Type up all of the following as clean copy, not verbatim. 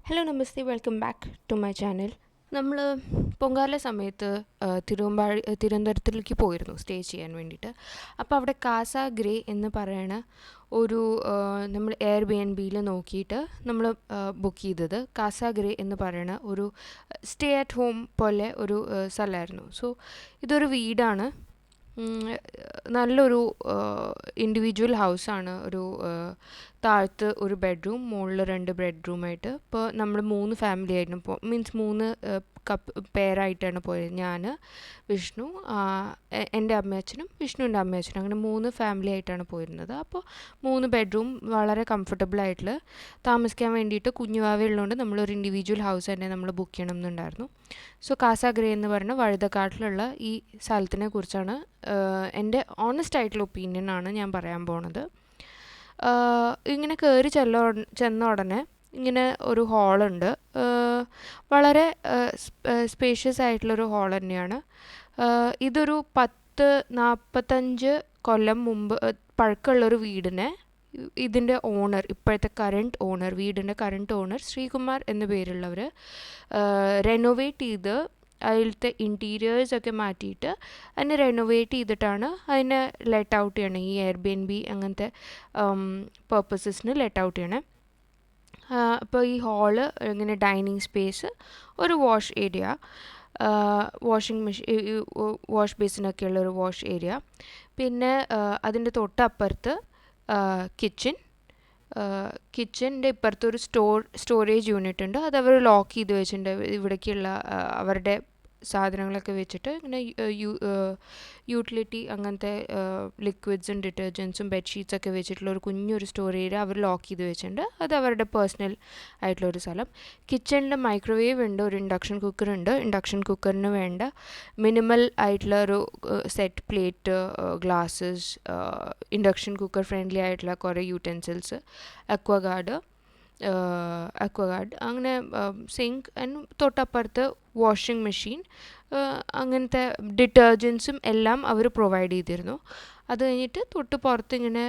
Hello നമസ്തേ welcome back to my channel. നമ്മൾ പൊങ്കാല സമയത്ത് തിരുവനന്തപുരത്തിലേക്ക് പോയിരുന്നു സ്റ്റേ ചെയ്യാൻ വേണ്ടിയിട്ട്. അപ്പോൾ അവിടെ കാസ ഗ്രേ എന്ന് പറയുന്ന ഒരു നമ്മൾ എയർ ബി എൻ ബിയിൽ നോക്കിയിട്ട് നമ്മൾ ബുക്ക് ചെയ്തത് കാസ ഗ്രേ എന്ന് പറയുന്ന ഒരു സ്റ്റേ അറ്റ് ഹോം പോലെ ഒരു സ്ഥലമായിരുന്നു. സോ ഇതൊരു വീടാണ്. നല്ലൊരു ഇൻഡിവിജ്വൽ ഹൗസാണ്. ഒരു താഴത്ത് ഒരു ബെഡ്റൂം, മുകളിൽ 2 ബെഡ്റൂമായിട്ട്. ഇപ്പോൾ നമ്മൾ 3 ഫാമിലി ആയിരുന്നു മീൻസ് 3 പെയറായിട്ടാണ് പോയത്. ഞാൻ, വിഷ്ണു, എൻ്റെ അമ്മയച്ഛനും വിഷ്ണുവിൻ്റെ അമ്മയച്ഛനും, അങ്ങനെ 3 ഫാമിലി ആയിട്ടാണ് പോയിരുന്നത്. അപ്പോൾ 3 ബെഡ്റൂം വളരെ കംഫർട്ടബിൾ ആയിട്ടുള്ള താമസിക്കാൻ വേണ്ടിയിട്ട് കുഞ്ഞുവാവ ഉള്ളതുകൊണ്ട് നമ്മളൊരു ഇൻഡിവിജ്വൽ ഹൗസ് തന്നെ നമ്മൾ ബുക്ക് ചെയ്യണം എന്നുണ്ടായിരുന്നു. സോ കാസ ഗ്രേ എന്ന് പറഞ്ഞ വഴുതക്കാട്ടിലുള്ള ഈ സ്ഥലത്തിനെ കുറിച്ചാണ് എൻ്റെ ഓണസ്റ്റ് ആയിട്ടുള്ള ഒപ്പീനിയനാണ് ഞാൻ പറയാൻ പോണത്. ഇങ്ങനെ കയറി ചെന്ന ഉടനെ ഇങ്ങനെ ഒരു ഹാളുണ്ട്. വളരെ സ്പേഷ്യസ് ആയിട്ടുള്ളൊരു ഹാൾ തന്നെയാണ്. ഇതൊരു 45 കൊല്ലം മുമ്പ് പഴക്കമുള്ളൊരു വീടിനെ ഇതിൻ്റെ ഓണർ, ഇപ്പോഴത്തെ വീടിൻ്റെ കറണ്ട് ഓണർ ശ്രീകുമാർ എന്ന പേരുള്ളവർ റെനോവേറ്റ് ചെയ്ത് അതിലത്തെ ഇൻറ്റീരിയേഴ്സൊക്കെ മാറ്റിയിട്ട് അതിനെ റെനോവേറ്റ് ചെയ്തിട്ടാണ് അതിനെ ലെറ്റ് ഔട്ട് ചെയ്യണത്. ഈ എയർ ബി എൻ ബി അങ്ങനത്തെ പർപ്പസസിന് ലെറ്റ് ഔട്ട് ചെയ്യണേ. അപ്പോൾ ഈ ഹാള് ഇങ്ങനെ ഡൈനിങ് സ്പേസ്, ഒരു വാഷ് ഏരിയ, വാഷ് ബേസിനൊക്കെ ഉള്ളൊരു വാഷ് ഏരിയ, പിന്നെ അതിൻ്റെ തൊട്ടപ്പുറത്ത് കിച്ചൻ്റെ ഇപ്പുറത്ത് ഒരു സ്റ്റോറേജ് യൂണിറ്റ് ഉണ്ട്. അത് അവർ ലോക്ക് ചെയ്ത് വെച്ചിട്ടുണ്ട്. ഇവിടേക്കുള്ള അവരുടെ സാധനങ്ങളൊക്കെ വെച്ചിട്ട് ഇങ്ങനെ യൂട്ടിലിറ്റി അങ്ങനത്തെ ലിക്വിഡ്സും ഡിറ്റർജൻസും ബെഡ്ഷീറ്റ്സൊക്കെ വെച്ചിട്ടുള്ള ഒരു കുഞ്ഞൊരു സ്റ്റോർ ഏരിയ അവർ ലോക്ക് ചെയ്ത് വെച്ചിട്ടുണ്ട്. അത് അവരുടെ പേഴ്സണൽ ആയിട്ടുള്ളൊരു സ്ഥലം. കിച്ചണിൽ മൈക്രോവേവ് ഉണ്ട്, ഒരു ഇൻഡക്ഷൻ കുക്കർ ഉണ്ട്. ഇൻഡക്ഷൻ കുക്കറിന് വേണ്ട മിനിമൽ ആയിട്ടുള്ള ഒരു set plate, glasses, induction cooker friendly ആയിട്ടുള്ള കുറേ യൂട്ടൻസിൽസ്, അക്വഗാർഡ്, അങ്ങനെ സിങ്ക് ആൻഡ് തൊട്ടപ്പുറത്ത് വാഷിംഗ് മെഷീൻ, അങ്ങനത്തെ ഡിറ്റർജൻസും എല്ലാം അവർ പ്രൊവൈഡ് ചെയ്തിരുന്നു. അത് കഴിഞ്ഞിട്ട് തൊട്ട് പുറത്ത് ഇങ്ങനെ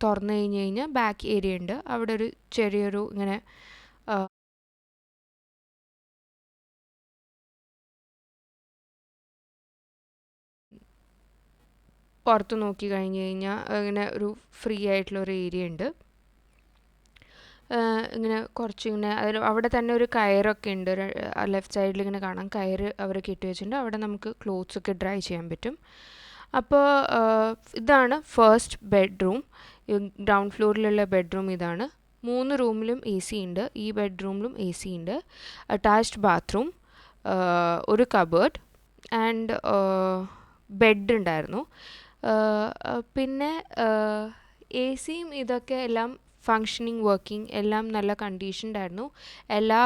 തുറന്നു കഴിഞ്ഞാൽ ബാക്ക് ഏരിയ ഉണ്ട്. അവിടെ ഒരു ചെറിയൊരു ഇങ്ങനെ പുറത്ത് നോക്കി കഴിഞ്ഞ് കഴിഞ്ഞാൽ ഇങ്ങനെ ഒരു ഫ്രീ ആയിട്ടുള്ള ഒരു ഏരിയ ഉണ്ട്. ഇങ്ങനെ കുറച്ചിങ്ങനെ അവിടെ തന്നെ ഒരു കയറൊക്കെ ഉണ്ട്. ലെഫ്റ്റ് സൈഡിൽ ഇങ്ങനെ കാണാം, കയറ് അവർ കെട്ടി വെച്ചിട്ടുണ്ട്. അവിടെ നമുക്ക് ക്ലോത്ത്സ് ഒക്കെ ഡ്രൈ ചെയ്യാൻ പറ്റും. അപ്പോൾ ഇതാണ് ഫസ്റ്റ് ബെഡ്റൂം. ഗ്രൗണ്ട് ഫ്ലോറിലുള്ള ബെഡ്റൂം ഇതാണ്. 3 റൂമിലും എ സി ഉണ്ട്. ഈ ബെഡ്റൂമിലും എ സി ഉണ്ട്. അറ്റാച്ച്ഡ് ബാത്റൂം, ഒരു കബേർഡ് ആൻഡ് ബെഡ് ഉണ്ടായിരുന്നു. പിന്നെ എ സിയും ഇതൊക്കെ എല്ലാം ഫങ്ഷനിങ്, വർക്കിംഗ്, എല്ലാം നല്ല കണ്ടീഷൻഡായിരുന്നു. എല്ലാ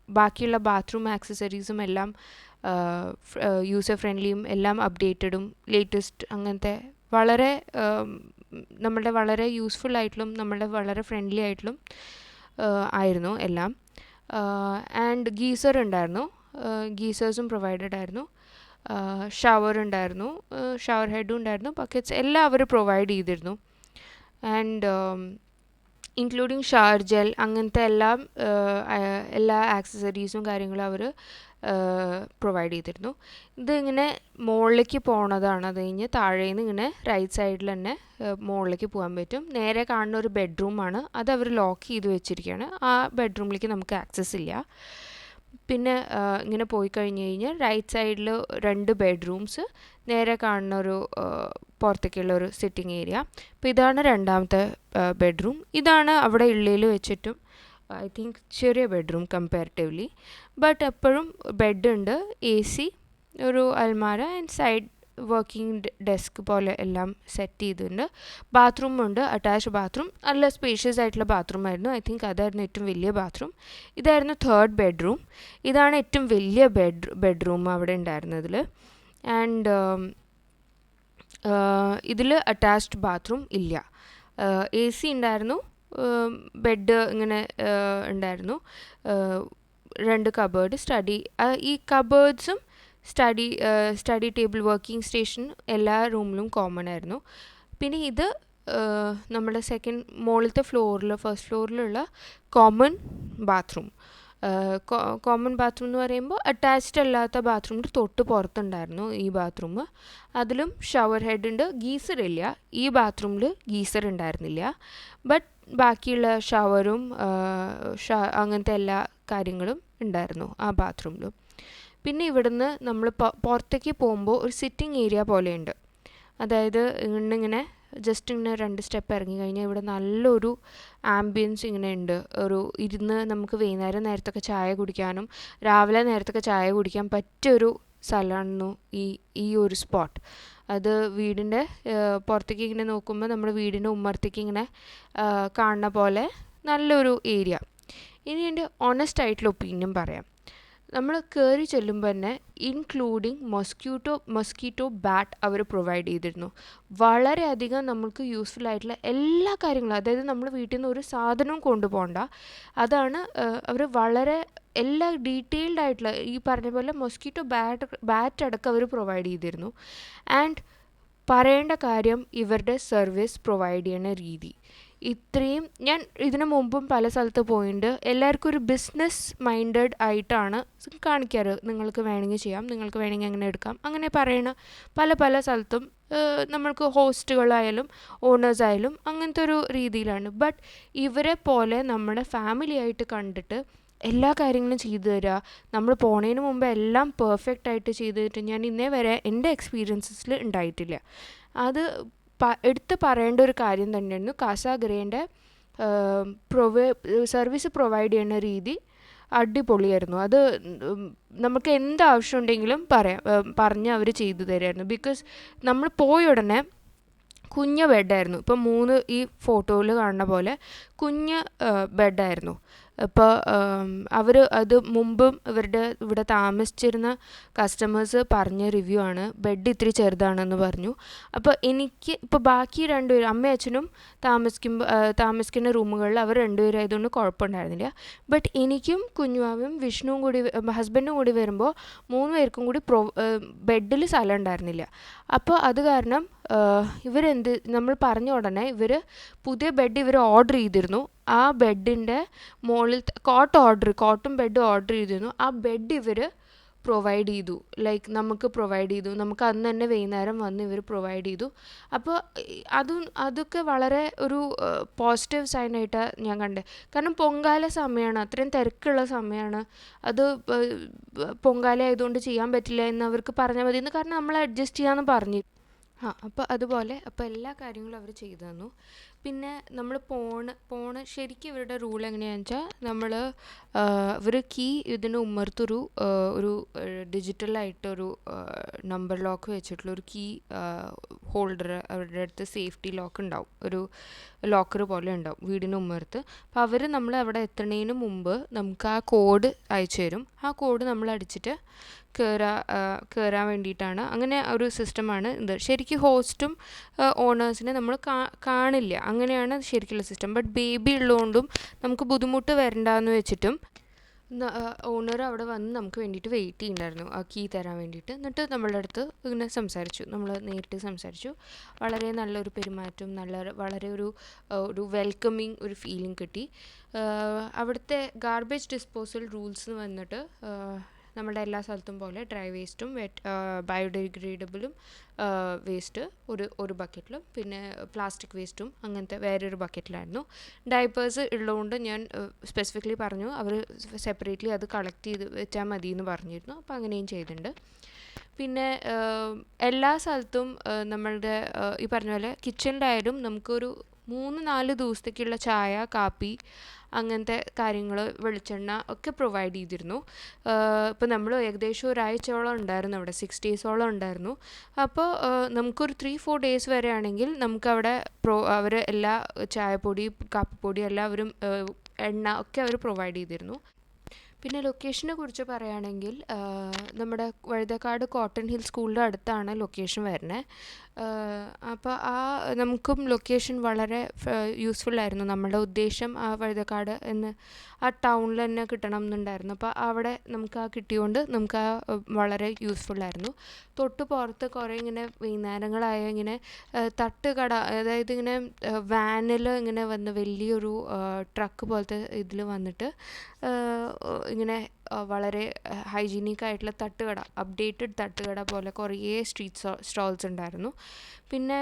ബാക്കിയുള്ള ബാത്റൂം ആക്സസറീസും എല്ലാം യൂസർ ഫ്രണ്ട്ലിയും എല്ലാം അപ്ഡേറ്റഡും ലേറ്റസ്റ്റ് അങ്ങനത്തെ വളരെ നമ്മളുടെ വളരെ യൂസ്ഫുൾ ആയിട്ടുള്ള നമ്മളുടെ വളരെ ഫ്രണ്ട്ലി ആയിട്ടുള്ള ആയിരുന്നു എല്ലാം. ആൻഡ് ഗീസർ ഉണ്ടായിരുന്നു, ഗീസേഴ്സും പ്രൊവൈഡഡ് ആയിരുന്നു. ഷവർ ഉണ്ടായിരുന്നു, ഷവർ ഹെഡും ഉണ്ടായിരുന്നു, ബക്കറ്റ്സ് എല്ലാം അവർ പ്രൊവൈഡ് ചെയ്തിരുന്നു. ആൻഡ് ഇൻക്ലൂഡിങ് ഷവർ ജെൽ അങ്ങനത്തെ എല്ലാ ആക്സസറീസും കാര്യങ്ങളും അവർ പ്രൊവൈഡ് ചെയ്തിരുന്നു. ഇതിങ്ങനെ മുകളിലേക്ക് പോണതാണ്. അത് കഴിഞ്ഞ് താഴേന്ന് ഇങ്ങനെ റൈറ്റ് സൈഡിൽ തന്നെ മുകളിലേക്ക് പോകാൻ പറ്റും. നേരെ കാണുന്ന ഒരു ബെഡ്റൂമാണ്, അത് അവർ ലോക്ക് ചെയ്ത് വെച്ചിരിക്കുകയാണ്. ആ ബെഡ്റൂമിലേക്ക് നമുക്ക് ആക്സസ് ഇല്ല. പിന്നെ ഇങ്ങനെ പോയി കഴിഞ്ഞ് കഴിഞ്ഞാൽ റൈറ്റ് സൈഡിൽ 2 ബെഡ്റൂംസ്, നേരെ കാണുന്ന ഒരു പുറത്തേക്കുള്ള ഒരു സിറ്റിംഗ് ഏരിയ. അപ്പോൾ ഇതാണ് രണ്ടാമത്തെ ബെഡ്റൂം. ഇതാണ് അവിടെ ഉള്ളിൽ വെച്ചിട്ടും ഐ തിങ്ക് ചെറിയ ബെഡ്റൂം കമ്പാരിറ്റീവ്ലി. ബട്ട് എപ്പോഴും ബെഡ് ഉണ്ട്, എ സി, ഒരു Almara and side working desk പോലെ എല്ലാം സെറ്റ് ചെയ്തിട്ടുണ്ട്. ബാത്റൂമുണ്ട്, അറ്റാച്ച്ഡ് ബാത്റൂം, നല്ല സ്പേഷ്യസ് ആയിട്ടുള്ള ബാത്റൂം ആയിരുന്നു. ഐ തിങ്ക് അതായിരുന്നു ഏറ്റവും വലിയ ബാത്റൂം. ഇതായിരുന്നു തേർഡ് ബെഡ്റൂം. ഇതാണ് ഏറ്റവും വലിയ ബെഡ്റൂം അവിടെ ഉണ്ടായിരുന്നതിൽ. ആൻഡ് ഇതിൽ അറ്റാച്ച്ഡ് ബാത്റൂം ഇല്ല. എ സി ഉണ്ടായിരുന്നു, ബെഡ് ഇങ്ങനെ ഉണ്ടായിരുന്നു, 2 കബേർഡ്, ഈ കബേർഡ്സും സ്റ്റഡി ടേബിൾ, വർക്കിംഗ് സ്റ്റേഷൻ എല്ലാ റൂമിലും കോമൺ ആയിരുന്നു. പിന്നെ ഇത് നമ്മുടെ മുകളിലത്തെ ഫസ്റ്റ് ഫ്ലോറിലുള്ള കോമൺ ബാത്റൂം. കോമൺ ബാത്റൂം എന്ന് പറയുമ്പോൾ അറ്റാച്ച്ഡ് അല്ലാത്ത ബാത്റൂമിൻ്റെ തൊട്ട് പുറത്തുണ്ടായിരുന്നു ഈ ബാത്റൂം. അതിലും ഷവർ ഹെഡ് ഉണ്ട്, ഗീസർ ഇല്ല. ഈ ബാത്റൂമിൽ ഗീസർ ഉണ്ടായിരുന്നില്ല. ബട്ട് ബാക്കിയുള്ള ഷവറും അങ്ങനത്തെ എല്ലാ കാര്യങ്ങളും ഉണ്ടായിരുന്നു ആ ബാത്റൂമിലും. പിന്നെ ഇവിടുന്ന് നമ്മൾ പുറത്തേക്ക് പോകുമ്പോൾ ഒരു സിറ്റിംഗ് ഏരിയ പോലെയുണ്ട്. അതായത് ഇങ്ങനെ ജസ്റ്റ് ഇങ്ങനെ 2 സ്റ്റെപ്പ് ഇറങ്ങി കഴിഞ്ഞാൽ ഇവിടെ നല്ലൊരു ആംബിയൻസ് ഇങ്ങനെ ഉണ്ട്. ഇരുന്ന് നമുക്ക് വൈകുന്നേരം നേരത്തൊക്കെ ചായ കുടിക്കാനും രാവിലെ നേരത്തൊക്കെ ചായ കുടിക്കാൻ പറ്റിയൊരു സ്ഥലമായിരുന്നു ഈ ഒരു സ്പോട്ട്. അത് വീടിൻ്റെ പുറത്തേക്ക് ഇങ്ങനെ നോക്കുമ്പോൾ നമ്മുടെ വീടിൻ്റെ ഉമ്മറത്തേക്ക് ഇങ്ങനെ കാണുന്ന പോലെ നല്ലൊരു ഏരിയ. ഇനി എൻ്റെ ഓണസ്റ്റ് ആയിട്ടുള്ള ഒപ്പീനിയൻ പറയാം. നമ്മൾ കയറി ചെല്ലുമ്പോൾ തന്നെ ഇൻക്ലൂഡിങ് മൊസ്കിറ്റോ ബാറ്റ് അവർ പ്രൊവൈഡ് ചെയ്തിരുന്നു. വളരെയധികം നമുക്ക് യൂസ്ഫുൾ ആയിട്ടുള്ള എല്ലാ കാര്യങ്ങളും, അതായത് നമ്മൾ വീട്ടിൽ നിന്ന് ഒരു സാധനവും കൊണ്ടുപോകണ്ട, അതാണ് അവർ വളരെ എല്ലാ ഡീറ്റെയിൽഡ് ആയിട്ടുള്ള ഈ പറഞ്ഞ പോലെ മൊസ്കിറ്റോ ബാറ്റ് അടക്കം അവർ പ്രൊവൈഡ് ചെയ്തിരുന്നു. ആൻഡ് പറയേണ്ട കാര്യം ഇവരുടെ സർവീസ് പ്രൊവൈഡ് ചെയ്യുന്ന രീതി. ഇത്രയും ഞാൻ ഇതിനു മുമ്പും പല സ്ഥലത്ത് പോയിട്ടുണ്ട്. എല്ലാവർക്കും ഒരു ബിസിനസ് മൈൻഡഡ് ആയിട്ടാണ് കാണിക്കാറ്. നിങ്ങൾക്ക് വേണമെങ്കിൽ ചെയ്യാം, നിങ്ങൾക്ക് വേണമെങ്കിൽ അങ്ങനെ എടുക്കാം, അങ്ങനെ പറയണ പല സ്ഥലത്തും നമ്മൾക്ക് ഹോസ്റ്റുകളായാലും ഓണേഴ്സായാലും അങ്ങനത്തെ ഒരു രീതിയിലാണ്. ബട്ട് ഇവരെ പോലെ നമ്മുടെ ഫാമിലി ആയിട്ട് കണ്ടിട്ട് എല്ലാ കാര്യങ്ങളും ചെയ്തു തരിക, നമ്മൾ പോണതിന് മുമ്പ് എല്ലാം പെർഫെക്റ്റ് ആയിട്ട് ചെയ്തു തന്നിട്ട് ഞാൻ ഇന്നേ വരെ എൻ്റെ എക്സ്പീരിയൻസസിൽ ഉണ്ടായിട്ടില്ല. അത് എടുത്ത് പറയേണ്ട ഒരു കാര്യം തന്നെയായിരുന്നു. കാസ ഗ്രേൻ്റെ സർവീസ് പ്രൊവൈഡ് ചെയ്യുന്ന രീതി അടിപൊളിയായിരുന്നു. അത് നമുക്ക് എന്ത് ആവശ്യം ഉണ്ടെങ്കിലും പറഞ്ഞ് അവർ ചെയ്തു തരുമായിരുന്നു. ബിക്കോസ് നമ്മൾ പോയ ഉടനെ കുഞ്ഞ് ബെഡായിരുന്നു. ഇപ്പം ഈ ഫോട്ടോയിൽ കാണുന്ന പോലെ കുഞ്ഞ് ബെഡായിരുന്നു. ഇപ്പോൾ അവർ അത് മുമ്പും ഇവിടെ താമസിച്ചിരുന്ന കസ്റ്റമേഴ്സ് പറഞ്ഞ റിവ്യൂ ആണ്, ബെഡ് ഇത്തിരി ചെറുതാണെന്ന് പറഞ്ഞു. അപ്പോൾ എനിക്ക് ഇപ്പോൾ ബാക്കി 2 പേരും അമ്മയും അച്ഛനും താമസിക്കുന്ന റൂമുകളിൽ അവർ 2 പേരായതുകൊണ്ട് കുഴപ്പമുണ്ടായിരുന്നില്ല. ബട്ട് എനിക്കും കുഞ്ഞുവാവും വിഷ്ണുവും കൂടി ഹസ്ബൻഡും കൂടി വരുമ്പോൾ 3 പേർക്കും കൂടി ബെഡിൽ സ്ഥലം ഉണ്ടായിരുന്നില്ല. അപ്പോൾ അത് കാരണം നമ്മൾ പറഞ്ഞ ഉടനെ പുതിയ ബെഡ് ഓർഡർ ചെയ്തിരുന്നു. ആ ബെഡിൻ്റെ മുകളിൽ കോട്ടും ബെഡ് ഓർഡർ ചെയ്തിരുന്നു. ആ ബെഡ് പ്രൊവൈഡ് ചെയ്തു. നമുക്ക് പ്രൊവൈഡ് ചെയ്തു. നമുക്ക് അന്ന് തന്നെ വൈകുന്നേരം വന്ന് പ്രൊവൈഡ് ചെയ്തു. അപ്പോൾ അതൊക്കെ വളരെ ഒരു പോസിറ്റീവ് സൈനായിട്ട് ഞാൻ കണ്ടത്. കാരണം പൊങ്കാല സമയമാണ്, അത്രയും തിരക്കുള്ള സമയമാണ്. അത് പൊങ്കാല ആയതുകൊണ്ട് ചെയ്യാൻ പറ്റില്ല എന്ന് അവർക്ക് പറഞ്ഞാൽ മതി എന്ന്, കാരണം നമ്മൾ അഡ്ജസ്റ്റ് ചെയ്യാമെന്ന് പറഞ്ഞു. അപ്പോൾ എല്ലാ കാര്യങ്ങളും അവർ ചെയ്തു തന്നു. പിന്നെ നമ്മൾ ശരിക്കും ഇവരുടെ റൂൾ എങ്ങനെയാണെന്ന് വെച്ചാൽ ഇവർ കീ ഇതിന് ഉമ്മർത്തൊരു ഡിജിറ്റലായിട്ടൊരു നമ്പർ ലോക്ക് വെച്ചിട്ടുള്ളൊരു കീ ഹോൾഡർ അവരുടെ അടുത്ത് സേഫ്റ്റി ലോക്ക് ഉണ്ടാവും, ഒരു ലോക്കർ പോലെ ഉണ്ടാവും വീടിന് ഉമ്മർത്ത്. അപ്പോൾ അവർ നമ്മൾ അവിടെ എത്തുന്നതിന് മുമ്പ് നമുക്ക് ആ കോഡ് അയച്ചു തരും. ആ കോഡ് നമ്മൾ അടിച്ചിട്ട് കയറാൻ വേണ്ടിയിട്ടാണ്. അങ്ങനെ ഒരു സിസ്റ്റമാണ് ഇത്. ശരിക്കും ഹോസ്റ്റും ഓണേഴ്സിനെ നമ്മൾ കാണില്ല, അങ്ങനെയാണ് ശരിക്കുള്ള സിസ്റ്റം. ബട്ട് ബേബി ഉള്ളതുകൊണ്ടും നമുക്ക് ബുദ്ധിമുട്ട് വരണ്ടെന്ന് വെച്ചിട്ടും ഓണർ അവിടെ വന്ന് നമുക്ക് വേണ്ടിയിട്ട് വെയിറ്റ് ചെയ്യുന്നുണ്ടായിരുന്നു ആ കീ തരാൻ വേണ്ടിയിട്ട്. എന്നിട്ട് നമ്മളുടെ അടുത്ത് ഇങ്ങനെ നമ്മൾ നേരിട്ട് സംസാരിച്ചു. വളരെ നല്ലൊരു പെരുമാറ്റം, വളരെ ഒരു വെൽക്കമിങ് ഒരു ഫീലിംഗ് കിട്ടി. അവിടുത്തെ ഗാർബേജ് ഡിസ്പോസൽ റൂൾസ് വന്നിട്ട് നമ്മുടെ എല്ലാ സ്ഥലത്തും പോലെ ഡ്രൈ വേസ്റ്റും ബയോഡിഗ്രേഡബിളും വേസ്റ്റ് ഒരു ബക്കറ്റിലും, പിന്നെ പ്ലാസ്റ്റിക് വേസ്റ്റും അങ്ങനത്തെ വേറൊരു ബക്കറ്റിലായിരുന്നു. ഡയപ്പേഴ്സ് ഉള്ളതുകൊണ്ട് ഞാൻ സ്പെസിഫിക്കലി പറഞ്ഞു അവർ സെപ്പറേറ്റ്ലി അത് കളക്ട് ചെയ്ത് വെച്ചാൽ മതി എന്ന് പറഞ്ഞിരുന്നു. അപ്പോൾ അങ്ങനെയും ചെയ്തിട്ടുണ്ട്. പിന്നെ എല്ലാ സ്ഥലത്തും നമ്മളുടെ ഈ പറഞ്ഞ പോലെ കിച്ചണിലായാലും നമുക്കൊരു 3-4 ദിവസത്തേക്കുള്ള ചായ, കാപ്പി, അങ്ങനത്തെ കാര്യങ്ങൾ, വെളിച്ചെണ്ണ ഒക്കെ പ്രൊവൈഡ് ചെയ്തിരുന്നു. ഇപ്പോൾ നമ്മൾ ഏകദേശം ഒരാഴ്ചയോളം ഉണ്ടായിരുന്നു അവിടെ, 6 ഡേയ്സോളം ഉണ്ടായിരുന്നു. അപ്പോൾ നമുക്കൊരു 3-4 ഡേയ്സ് വരെ ആണെങ്കിൽ നമുക്കവിടെ അവർ എല്ലാ ചായപ്പൊടി, കാപ്പിപ്പൊടി എല്ലാവരും എണ്ണ ഒക്കെ അവർ പ്രൊവൈഡ് ചെയ്തിരുന്നു. പിന്നെ ലൊക്കേഷനെ കുറിച്ച് പറയുകയാണെങ്കിൽ നമ്മുടെ വഴുതക്കാട് കോട്ടൺ ഹിൽ സ്കൂളിൻ്റെ അടുത്താണ് ലൊക്കേഷൻ വരുന്നത്. അപ്പോൾ നമുക്കും ലൊക്കേഷൻ വളരെ യൂസ്ഫുള്ളായിരുന്നു. നമ്മുടെ ഉദ്ദേശം ആ വഴുതക്കാട് എന്ന് ആ ടൗണിൽ തന്നെ കിട്ടണം എന്നുണ്ടായിരുന്നു. അപ്പോൾ അവിടെ നമുക്ക് കിട്ടിയോണ്ട് നമുക്ക് വളരെ യൂസ്ഫുള്ളായിരുന്നു. തൊട്ട് പുറത്ത് കുറേ ഇങ്ങനെ വൈകുന്നേരങ്ങളായ ഇങ്ങനെ തട്ടുകട, അതായത് ഇങ്ങനെ വാനിൽ ഇങ്ങനെ വന്ന് വലിയൊരു ട്രക്ക് പോലത്തെ ഇതിൽ വന്നിട്ട് ഇങ്ങനെ വളരെ ഹൈജീനിക് ആയിട്ടുള്ള തട്ടുകട, അപ്ഡേറ്റഡ് തട്ടുകട പോലെ കുറേ സ്ട്രീറ്റ് സ്റ്റോൾസ് ഉണ്ടായിരുന്നു. പിന്നെ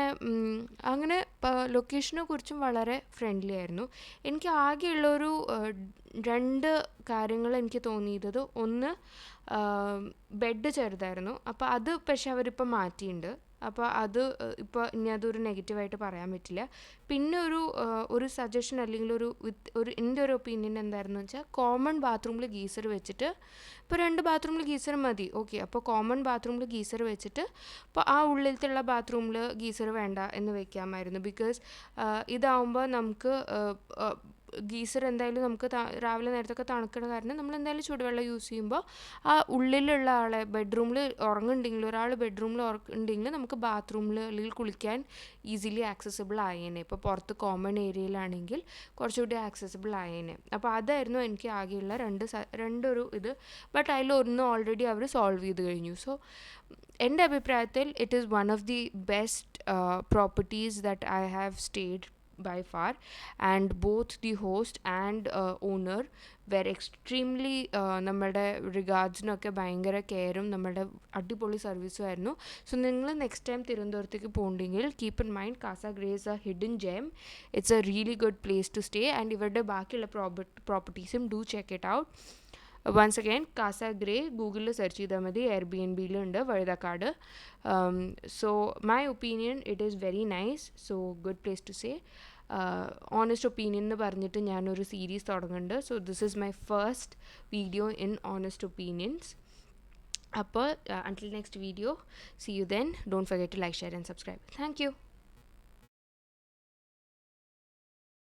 അങ്ങനെ ലൊക്കേഷനെ കുറിച്ചും വളരെ ഫ്രണ്ട്ലി ആയിരുന്നു. എനിക്ക് ആകെയുള്ളൊരു 2 കാര്യങ്ങൾ എനിക്ക് തോന്നിയത്, ഒന്ന് ബെഡ് ചെറുതായിരുന്നു. അപ്പോൾ അത് പക്ഷെ അവരിപ്പോൾ മാറ്റിയിട്ടുണ്ട്. അപ്പോൾ അത് ഇപ്പോൾ ഇനി അതൊരു നെഗറ്റീവായിട്ട് പറയാൻ പറ്റില്ല. പിന്നെ ഒരു സജഷൻ അല്ലെങ്കിൽ എൻ്റെ ഒരു ഒപ്പീനിയൻ എന്തായിരുന്നു വെച്ചാൽ, കോമൺ ബാത്റൂമിൽ ഗീസർ വെച്ചിട്ട്, ഇപ്പോൾ 2 ബാത്റൂമിൽ ഗീസർ മതി, ഓക്കെ, അപ്പോൾ കോമൺ ബാത്റൂമിൽ ഗീസർ വെച്ചിട്ട് അപ്പോൾ ആ ഉള്ളിലത്തുള്ള ബാത്റൂമിൽ ഗീസർ വേണ്ട എന്ന് വെക്കാമായിരുന്നു. ബിക്കോസ് ഇതാവുമ്പോൾ നമുക്ക് ഗീസർ എന്തായാലും നമുക്ക് രാവിലെ നേരത്തൊക്കെ തണുക്കണ കാരണം നമ്മൾ എന്തായാലും ചൂടുവെള്ളം യൂസ് ചെയ്യുമ്പോൾ ആ ഉള്ളിലുള്ള ആളെ ബെഡ്റൂമിൽ ഉറങ്ങുന്നുണ്ടെങ്കിൽ, ഒരാൾ ബെഡ്റൂമിൽ ഉറങ്ങുന്നുണ്ടെങ്കിൽ നമുക്ക് ബാത്റൂമിൽ അല്ലെങ്കിൽ കുളിക്കാൻ ഈസിലി ആക്സസിബിൾ ആയേനെ. ഇപ്പോൾ പുറത്ത് കോമൺ ഏരിയയിലാണെങ്കിൽ കുറച്ചുകൂടി ആക്സസിബിൾ ആയേനെ. അപ്പോൾ അതായിരുന്നു എനിക്ക് ആകെയുള്ള രണ്ടൊരു ഇത്. ബട്ട് അതിലൊന്ന് ഓൾറെഡി അവർ സോൾവ് ചെയ്ത് കഴിഞ്ഞു. സോ എൻ്റെ അഭിപ്രായത്തിൽ it is one of the best properties that I have stayed by far, and both the host and owner were extremely നമ്മുടെ റിഗാർഡ്സിനൊക്കെ ഭയങ്കര കെയറും നമ്മുടെ അടിപൊളി സർവീസും ആയിരുന്നു. സോ നിങ്ങൾ നെക്സ്റ്റ് ടൈം തിരുവനന്തപുരത്തേക്ക് പോകുന്നുണ്ടെങ്കിൽ keep in mind Casa Grey is a hidden gem. It's a really good place to stay. And ഇവരുടെ ബാക്കിയുള്ള പ്രോപ്പർട്ടീസും ഡു ചെക്ക് it out. Once again Casa Grey ഗൂഗിളിൽ സെർച്ച് ചെയ്താൽ മതി. എയർബിഎൻബിയിലുണ്ട് വഴുതക്കാട്. So my opinion it is very nice. So good place to stay. Honest opinion എന്ന് പറഞ്ഞിട്ട് ഞാനൊരു സീരീസ് തുടങ്ങുന്നുണ്ട്. So this is my first video in honest opinions. അപ്പോൾ until next video, see you then. Don't forget to like, share and subscribe. Thank you.